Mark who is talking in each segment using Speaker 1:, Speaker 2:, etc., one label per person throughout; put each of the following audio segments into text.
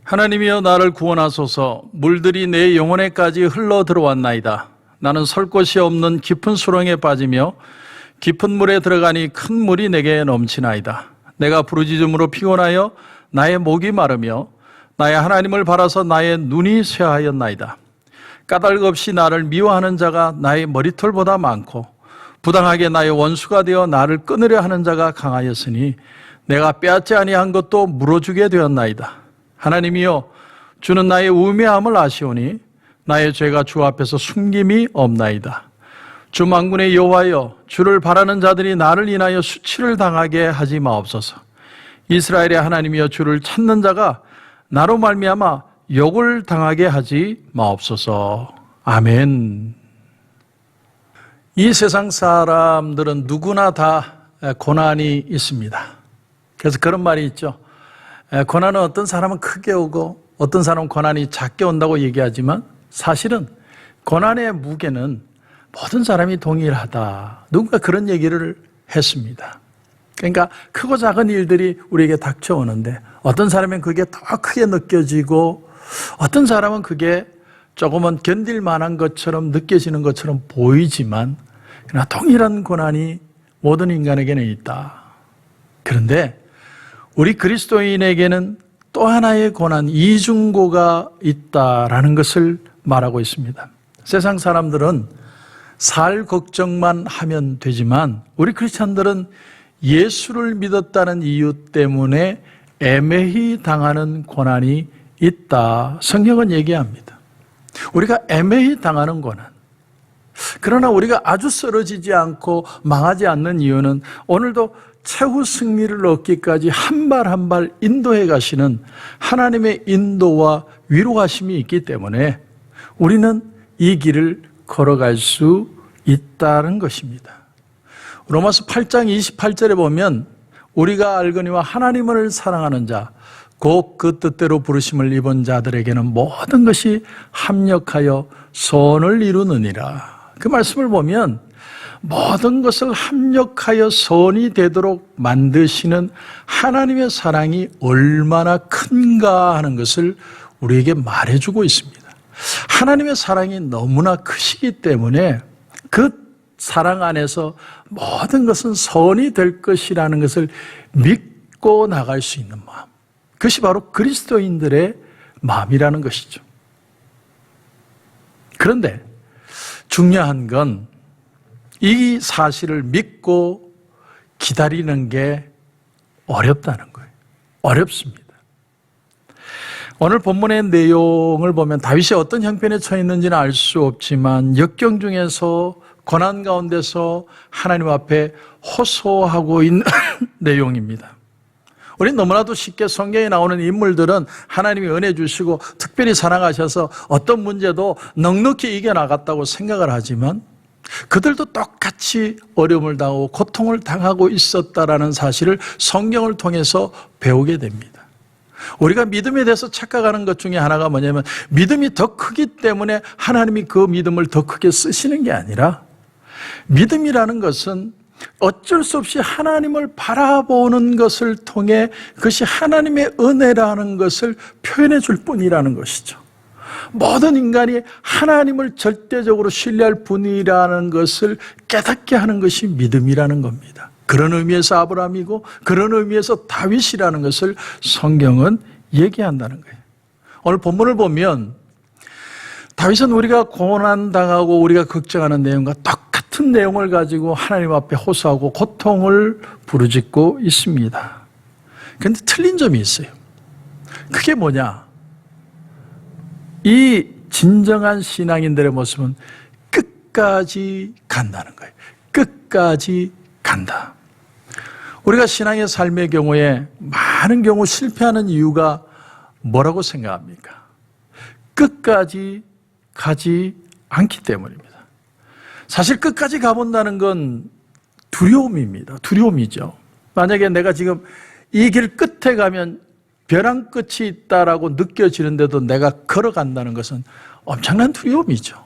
Speaker 1: 하나님이여 나를 구원하소서. 물들이 내 영혼에까지 흘러 들어왔나이다. 나는 설 곳이 없는 깊은 수렁에 빠지며 깊은 물에 들어가니 큰 물이 내게 넘치나이다. 내가 부르짖음으로 피곤하여 나의 목이 마르며 나의 하나님을 바라서 나의 눈이 쇠하였나이다. 까닭 없이 나를 미워하는 자가 나의 머리털보다 많고 부당하게 나의 원수가 되어 나를 끊으려 하는 자가 강하였으니 내가 빼앗지 아니한 것도 물어주게 되었나이다. 하나님이여 주는 나의 우매함을 아시오니 나의 죄가 주 앞에서 숨김이 없나이다. 주 만군의 여호와여 주를 바라는 자들이 나를 인하여 수치를 당하게 하지 마옵소서. 이스라엘의 하나님이여 주를 찾는 자가 나로 말미암아 욕을 당하게 하지 마옵소서. 아멘. 이 세상 사람들은 누구나 다 고난이 있습니다. 그래서 그런 말이 있죠. 고난은 어떤 사람은 크게 오고 어떤 사람은 고난이 작게 온다고 얘기하지만 사실은 고난의 무게는 모든 사람이 동일하다. 누군가 그런 얘기를 했습니다. 그러니까 크고 작은 일들이 우리에게 닥쳐오는데 어떤 사람은 그게 더 크게 느껴지고 어떤 사람은 그게 조금은 견딜 만한 것처럼 느껴지는 것처럼 보이지만 그러나 동일한 고난이 모든 인간에게는 있다. 그런데 우리 그리스도인에게는 또 하나의 고난, 이중고가 있다라는 것을 말하고 있습니다. 세상 사람들은 살 걱정만 하면 되지만 우리 크리스찬들은 예수를 믿었다는 이유 때문에 애매히 당하는 고난이 있다. 성경은 얘기합니다. 우리가 애매히 당하는 고난. 그러나 우리가 아주 쓰러지지 않고 망하지 않는 이유는 오늘도 최후 승리를 얻기까지 한 발 한 발 인도해 가시는 하나님의 인도와 위로하심이 있기 때문에 우리는 이 길을 걸어갈 수 있다는 것입니다. 로마서 8장 28절에 보면 우리가 알거니와 하나님을 사랑하는 자 곧 그 뜻대로 부르심을 입은 자들에게는 모든 것이 합력하여 선을 이루느니라. 그 말씀을 보면 모든 것을 합력하여 선이 되도록 만드시는 하나님의 사랑이 얼마나 큰가 하는 것을 우리에게 말해주고 있습니다. 하나님의 사랑이 너무나 크시기 때문에 그 사랑 안에서 모든 것은 선이 될 것이라는 것을 믿고 나갈 수 있는 마음. 그것이 바로 그리스도인들의 마음이라는 것이죠. 그런데 중요한 건 이 사실을 믿고 기다리는 게 어렵다는 거예요. 어렵습니다. 오늘 본문의 내용을 보면 다윗이 어떤 형편에 처해 있는지는 알 수 없지만 역경 중에서 고난 가운데서 하나님 앞에 호소하고 있는 내용입니다. 우리는 너무나도 쉽게 성경에 나오는 인물들은 하나님이 은혜 주시고 특별히 사랑하셔서 어떤 문제도 넉넉히 이겨나갔다고 생각을 하지만 그들도 똑같이 어려움을 당하고 고통을 당하고 있었다라는 사실을 성경을 통해서 배우게 됩니다. 우리가 믿음에 대해서 착각하는 것 중에 하나가 뭐냐면 믿음이 더 크기 때문에 하나님이 그 믿음을 더 크게 쓰시는 게 아니라 믿음이라는 것은 어쩔 수 없이 하나님을 바라보는 것을 통해 그것이 하나님의 은혜라는 것을 표현해 줄 뿐이라는 것이죠. 모든 인간이 하나님을 절대적으로 신뢰할 분이라는 것을 깨닫게 하는 것이 믿음이라는 겁니다. 그런 의미에서 아브라함이고 그런 의미에서 다윗이라는 것을 성경은 얘기한다는 거예요. 오늘 본문을 보면 다윗은 우리가 고난당하고 우리가 걱정하는 내용과 똑같은 내용을 가지고 하나님 앞에 호소하고 고통을 부르짖고 있습니다. 그런데 틀린 점이 있어요. 그게 뭐냐? 이 진정한 신앙인들의 모습은 끝까지 간다는 거예요. 끝까지 간다. 우리가 신앙의 삶의 경우에 많은 경우 실패하는 이유가 뭐라고 생각합니까? 끝까지 가지 않기 때문입니다. 사실 끝까지 가본다는 건 두려움입니다. 두려움이죠. 만약에 내가 지금 이 길 끝에 가면 벼랑 끝이 있다라고 느껴지는데도 내가 걸어간다는 것은 엄청난 두려움이죠.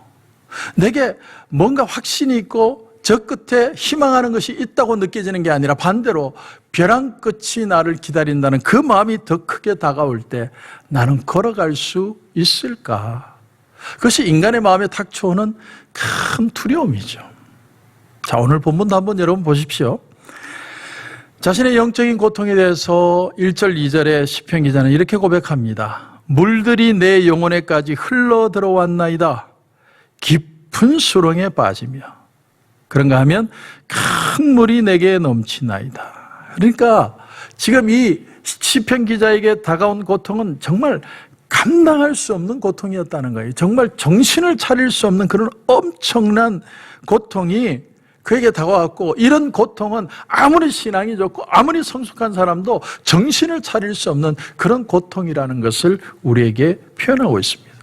Speaker 1: 내게 뭔가 확신이 있고 저 끝에 희망하는 것이 있다고 느껴지는 게 아니라 반대로 벼랑 끝이 나를 기다린다는 그 마음이 더 크게 다가올 때 나는 걸어갈 수 있을까? 그것이 인간의 마음에 닥쳐오는 큰 두려움이죠. 자, 오늘 본문도 한번 여러분 보십시오. 자신의 영적인 고통에 대해서 1절, 2절에 시편 기자는 이렇게 고백합니다. 물들이 내 영혼에까지 흘러 들어왔나이다. 깊은 수렁에 빠지며. 그런가 하면 큰 물이 내게 넘치나이다. 그러니까 지금 이 시편 기자에게 다가온 고통은 정말 감당할 수 없는 고통이었다는 거예요. 정말 정신을 차릴 수 없는 그런 엄청난 고통이 그에게 다가왔고, 이런 고통은 아무리 신앙이 좋고 아무리 성숙한 사람도 정신을 차릴 수 없는 그런 고통이라는 것을 우리에게 표현하고 있습니다.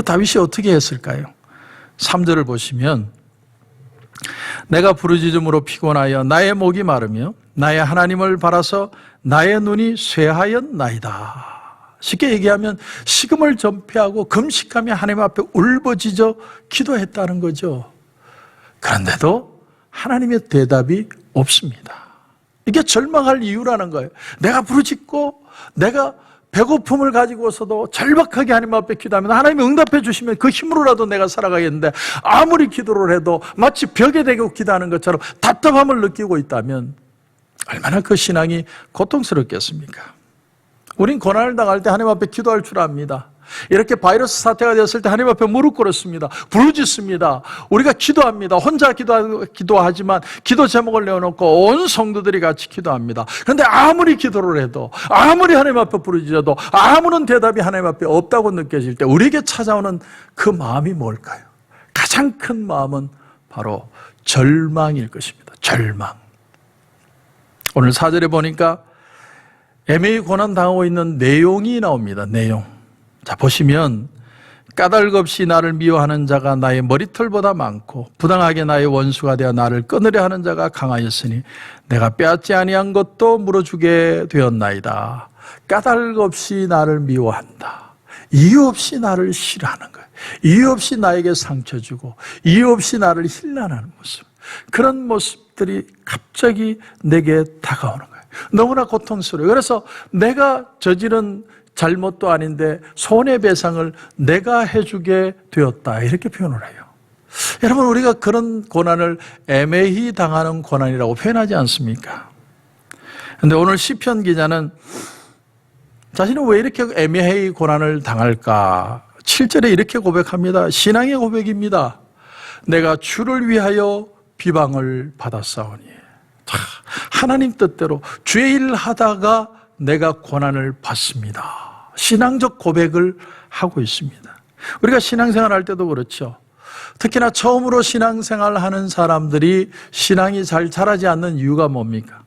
Speaker 1: 다윗이 어떻게 했을까요? 3절을 보시면 내가 부르짖음으로 피곤하여 나의 목이 마르며 나의 하나님을 바라서 나의 눈이 쇠하였나이다. 쉽게 얘기하면 식음을 전폐하고 금식하며 하나님 앞에 울부짖어 기도했다는 거죠. 그런데도 하나님의 대답이 없습니다. 이게 절망할 이유라는 거예요. 내가 부르짖고 내가 배고픔을 가지고서도 절박하게 하나님 앞에 기도하면 하나님이 응답해 주시면 그 힘으로라도 내가 살아가겠는데, 아무리 기도를 해도 마치 벽에 대고 기도하는 것처럼 답답함을 느끼고 있다면 얼마나 그 신앙이 고통스럽겠습니까? 우린 고난을 당할 때 하나님 앞에 기도할 줄 압니다. 이렇게 바이러스 사태가 되었을 때 하나님 앞에 무릎 꿇었습니다. 부르짖습니다. 우리가 기도합니다. 혼자 기도하지만 기도 제목을 내어놓고 온 성도들이 같이 기도합니다. 그런데 아무리 기도를 해도, 아무리 하나님 앞에 부르짖어도 아무런 대답이 하나님 앞에 없다고 느껴질 때 우리에게 찾아오는 그 마음이 뭘까요? 가장 큰 마음은 바로 절망일 것입니다. 절망. 오늘 4절에 보니까 애매히 고난당하고 있는 내용이 나옵니다. 내용. 자, 보시면 까닭없이 나를 미워하는 자가 나의 머리털보다 많고 부당하게 나의 원수가 되어 나를 끊으려 하는 자가 강하였으니 내가 빼앗지 아니한 것도 물어주게 되었나이다. 까닭없이 나를 미워한다. 이유 없이 나를 싫어하는 거예요. 이유 없이 나에게 상처 주고 이유 없이 나를 힐난하는 모습. 그런 모습들이 갑자기 내게 다가오는 거예요. 너무나 고통스러워요. 그래서 내가 저지른 잘못도 아닌데 손해배상을 내가 해주게 되었다, 이렇게 표현을 해요. 여러분, 우리가 그런 고난을 애매히 당하는 고난이라고 표현하지 않습니까? 그런데 오늘 시편 기자는 자신은 왜 이렇게 애매히 고난을 당할까? 7절에 이렇게 고백합니다. 신앙의 고백입니다. 내가 주를 위하여 비방을 받았사오니. 하나님 뜻대로 주의 일을 하다가 내가 고난을 받습니다. 신앙적 고백을 하고 있습니다. 우리가 신앙생활 할 때도 그렇죠. 특히나 처음으로 신앙생활 하는 사람들이 신앙이 잘 자라지 않는 이유가 뭡니까?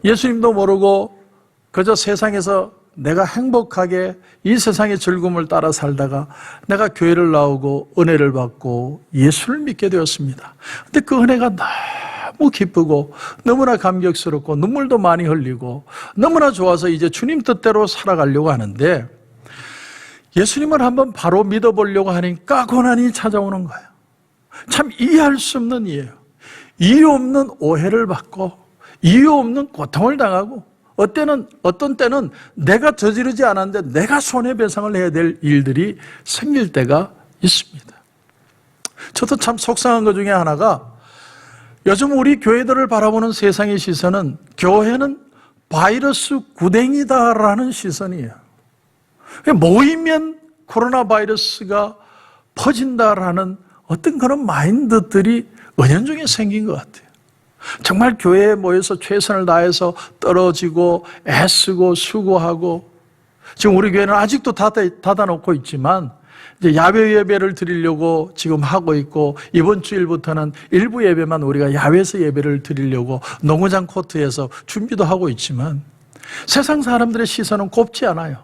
Speaker 1: 예수님도 모르고 그저 세상에서 내가 행복하게 이 세상의 즐거움을 따라 살다가 내가 교회를 나오고 은혜를 받고 예수를 믿게 되었습니다. 근데 그 은혜가 너무 기쁘고 너무나 감격스럽고 눈물도 많이 흘리고 너무나 좋아서 이제 주님 뜻대로 살아가려고 하는데, 예수님을 한번 바로 믿어보려고 하니까 고난이 찾아오는 거예요. 참 이해할 수 없는 일이에요. 이유 없는 오해를 받고 이유 없는 고통을 당하고 어떤 때는 내가 저지르지 않았는데 내가 손해배상을 해야 될 일들이 생길 때가 있습니다. 저도 참 속상한 것 중에 하나가, 요즘 우리 교회들을 바라보는 세상의 시선은 교회는 바이러스 구덩이다라는 시선이에요. 모이면 코로나 바이러스가 퍼진다라는 어떤 그런 마인드들이 은연중에 생긴 것 같아요. 정말 교회에 모여서 최선을 다해서 떨어지고 애쓰고 수고하고, 지금 우리 교회는 아직도 닫아놓고 있지만 이제 야외 예배를 드리려고 지금 하고 있고, 이번 주일부터는 일부 예배만 우리가 야외에서 예배를 드리려고 농구장 코트에서 준비도 하고 있지만, 세상 사람들의 시선은 곱지 않아요.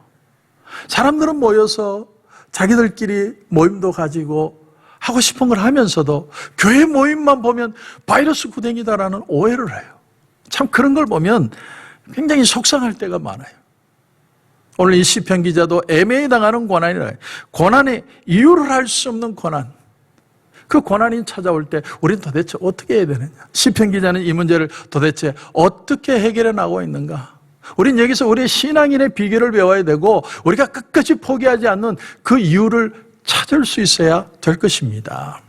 Speaker 1: 사람들은 모여서 자기들끼리 모임도 가지고 하고 싶은 걸 하면서도 교회 모임만 보면 바이러스 구덩이다라는 오해를 해요. 참 그런 걸 보면 굉장히 속상할 때가 많아요. 오늘 이 시편 기자도 애매히 당하는 고난이라 해요. 고난의 이유를 알 수 없는 고난. 그 고난이 찾아올 때 우리는 도대체 어떻게 해야 되느냐? 시편 기자는 이 문제를 도대체 어떻게 해결해 나가고 있는가? 우리는 여기서 우리의 신앙인의 비결을 배워야 되고 우리가 끝까지 포기하지 않는 그 이유를 찾을 수 있어야 될 것입니다.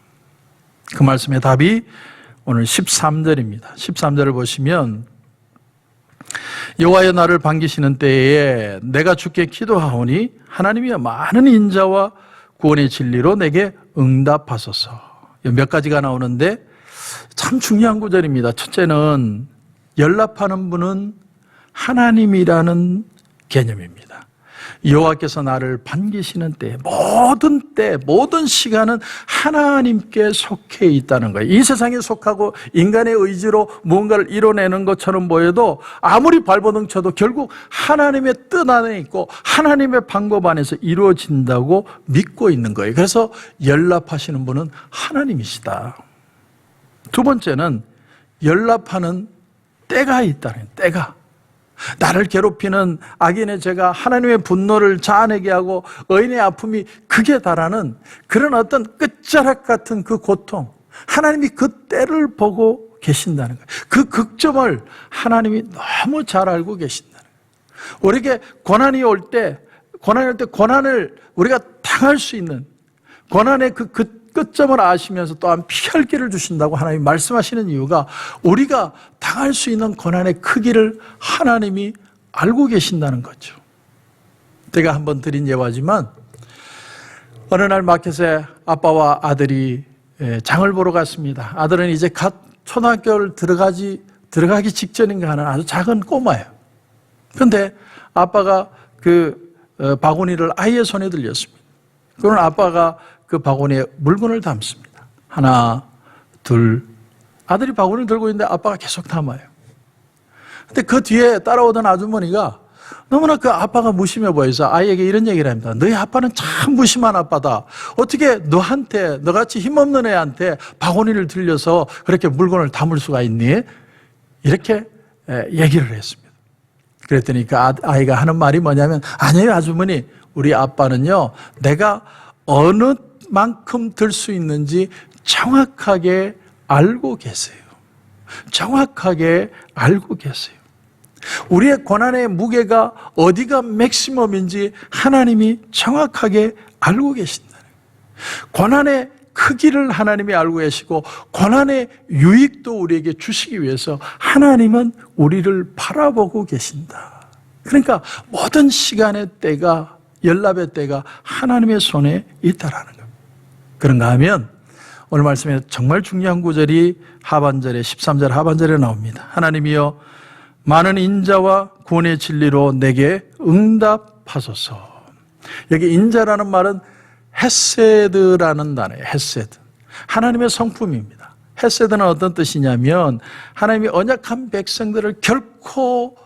Speaker 1: 그 말씀의 답이 오늘 13절입니다. 13절을 보시면 여호와여 나를 반기시는 때에 내가 주께 기도하오니 하나님이여 많은 인자와 구원의 진리로 내게 응답하소서. 몇 가지가 나오는데 참 중요한 구절입니다. 첫째는 연락하는 분은 하나님이라는 개념입니다. 여호와께서 나를 반기시는 때, 모든 시간은 하나님께 속해 있다는 거예요. 이 세상에 속하고 인간의 의지로 무언가를 이뤄내는 것처럼 보여도 아무리 발버둥 쳐도 결국 하나님의 뜻 안에 있고 하나님의 방법 안에서 이루어진다고 믿고 있는 거예요. 그래서 연락하시는 분은 하나님이시다. 두 번째는 연락하는 때가 있다는 때가. 나를 괴롭히는 악인의 죄가 하나님의 분노를 자아내게 하고 의인의 아픔이 극에 달하는 그런 어떤 끝자락 같은 그 고통, 하나님이 그 때를 보고 계신다는 거예요. 그 극점을 하나님이 너무 잘 알고 계신다는 거예요. 우리에게 고난이 올 때 고난을 우리가 당할 수 있는 고난의 그 끝점을 아시면서 또한 피할 길을 주신다고 하나님이 말씀하시는 이유가 우리가 당할 수 있는 고난의 크기를 하나님이 알고 계신다는 거죠. 제가 한번 드린 예화지만 어느 날 마켓에 아빠와 아들이 장을 보러 갔습니다. 아들은 이제 갓 초등학교를 들어가기 직전인가 하는 아주 작은 꼬마예요. 그런데 아빠가 그 바구니를 아이의 손에 들렸습니다. 그러면 아빠가 그 바구니에 물건을 담습니다. 하나, 둘. 아들이 바구니를 들고 있는데 아빠가 계속 담아요. 근데 그 뒤에 따라오던 아주머니가 너무나 그 아빠가 무심해 보여서 아이에게 이런 얘기를 합니다. 너희 아빠는 참 무심한 아빠다. 어떻게 너같이 힘없는 애한테 바구니를 들려서 그렇게 물건을 담을 수가 있니? 이렇게 얘기를 했습니다. 그랬더니 그 아이가 하는 말이 뭐냐면 아니에요 아주머니. 우리 아빠는요 내가 어느 만큼 들 수 있는지 정확하게 알고 계세요. 정확하게 알고 계세요. 우리의 고난의 무게가 어디가 맥시멈인지 하나님이 정확하게 알고 계신다는 거예요. 고난의 크기를 하나님이 알고 계시고 고난의 유익도 우리에게 주시기 위해서 하나님은 우리를 바라보고 계신다. 그러니까 모든 시간의 때가 연락의 때가 하나님의 손에 있다라는 거예요. 그런가 하면 오늘 말씀에 정말 중요한 구절이 하반절에 13절 하반절에 나옵니다. 하나님이여 많은 인자와 구원의 진리로 내게 응답하소서. 여기 인자라는 말은 헤세드라는 단어예요. 헤세드. 하나님의 성품입니다. 헤세드는 어떤 뜻이냐면 하나님이 언약한 백성들을 결코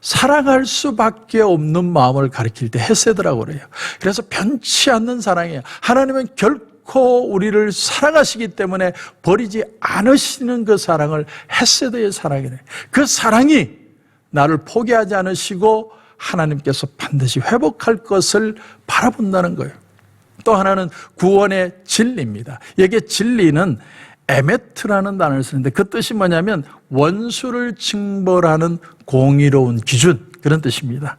Speaker 1: 사랑할 수밖에 없는 마음을 가리킬 때 헤세드라고 그래요. 그래서 변치 않는 사랑이에요. 하나님은 결코 우리를 사랑하시기 때문에 버리지 않으시는 그 사랑을 헤세드의 사랑이래요. 그 사랑이 나를 포기하지 않으시고 하나님께서 반드시 회복할 것을 바라본다는 거예요. 또 하나는 구원의 진리입니다. 여기에 진리는 에메트라는 단어를 쓰는데 그 뜻이 뭐냐면 원수를 징벌하는 공의로운 기준, 그런 뜻입니다.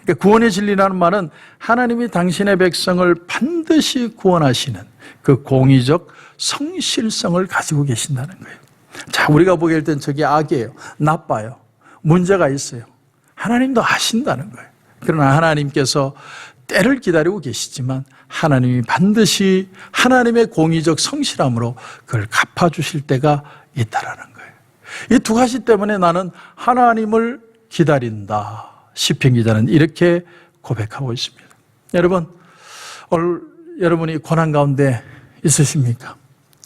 Speaker 1: 그러니까 구원의 진리라는 말은 하나님이 당신의 백성을 반드시 구원하시는 그 공의적 성실성을 가지고 계신다는 거예요. 자, 우리가 보기에 땐 저게 악이에요. 나빠요. 문제가 있어요. 하나님도 아신다는 거예요. 그러나 하나님께서 때를 기다리고 계시지만 하나님이 반드시 하나님의 공의적 성실함으로 그걸 갚아주실 때가 있다라는 거예요. 이 두 가지 때문에 나는 하나님을 기다린다. 시편 기자는 이렇게 고백하고 있습니다. 여러분, 오늘 여러분이 고난 가운데 있으십니까?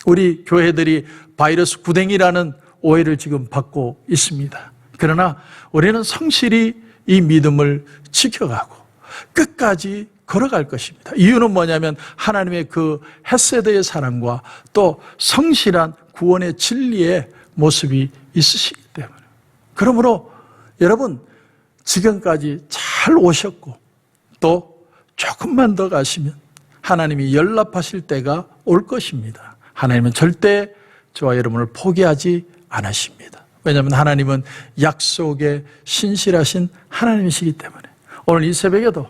Speaker 1: 우리 교회들이 바이러스 구덩이라는 오해를 지금 받고 있습니다. 그러나 우리는 성실히 이 믿음을 지켜가고 끝까지 걸어갈 것입니다. 이유는 뭐냐면 하나님의 그 헤세드의 사랑과 또 성실한 구원의 진리의 모습이 있으시기 때문에. 그러므로 여러분 지금까지 잘 오셨고 또 조금만 더 가시면 하나님이 연락하실 때가 올 것입니다. 하나님은 절대 저와 여러분을 포기하지 않으십니다. 왜냐하면 하나님은 약속에 신실하신 하나님이시기 때문에. 오늘 이 새벽에도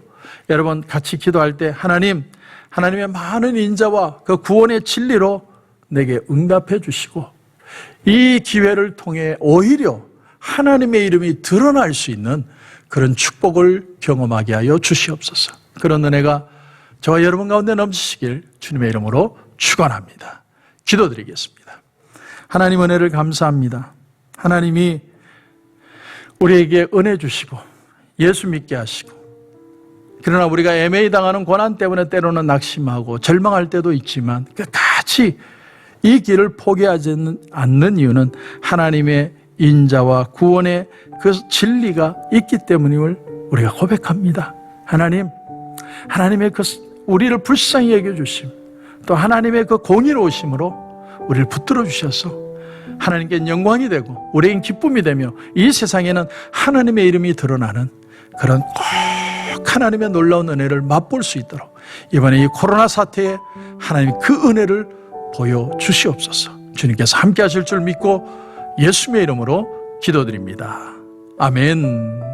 Speaker 1: 여러분 같이 기도할 때 하나님의 많은 인자와 그 구원의 진리로 내게 응답해 주시고 이 기회를 통해 오히려 하나님의 이름이 드러날 수 있는 그런 축복을 경험하게 하여 주시옵소서. 그런 은혜가 저와 여러분 가운데 넘치시길 주님의 이름으로 축원합니다. 기도드리겠습니다. 하나님 은혜를 감사합니다. 하나님이 우리에게 은혜 주시고 예수 믿게 하시고, 그러나 우리가 애매히 당하는 고난 때문에 때로는 낙심하고 절망할 때도 있지만 끝까지 이 길을 포기하지 않는 이유는 하나님의 인자와 구원의 그 진리가 있기 때문임을 우리가 고백합니다. 하나님의 그 우리를 불쌍히 여겨주심, 또 하나님의 그 공의로우심으로 우리를 붙들어 주셔서 하나님께 영광이 되고 우리에겐 기쁨이 되며 이 세상에는 하나님의 이름이 드러나는 그런 꼭 하나님의 놀라운 은혜를 맛볼 수 있도록 이번에 이 코로나 사태에 하나님이 그 은혜를 보여주시옵소서. 주님께서 함께 하실 줄 믿고 예수님의 이름으로 기도드립니다. 아멘.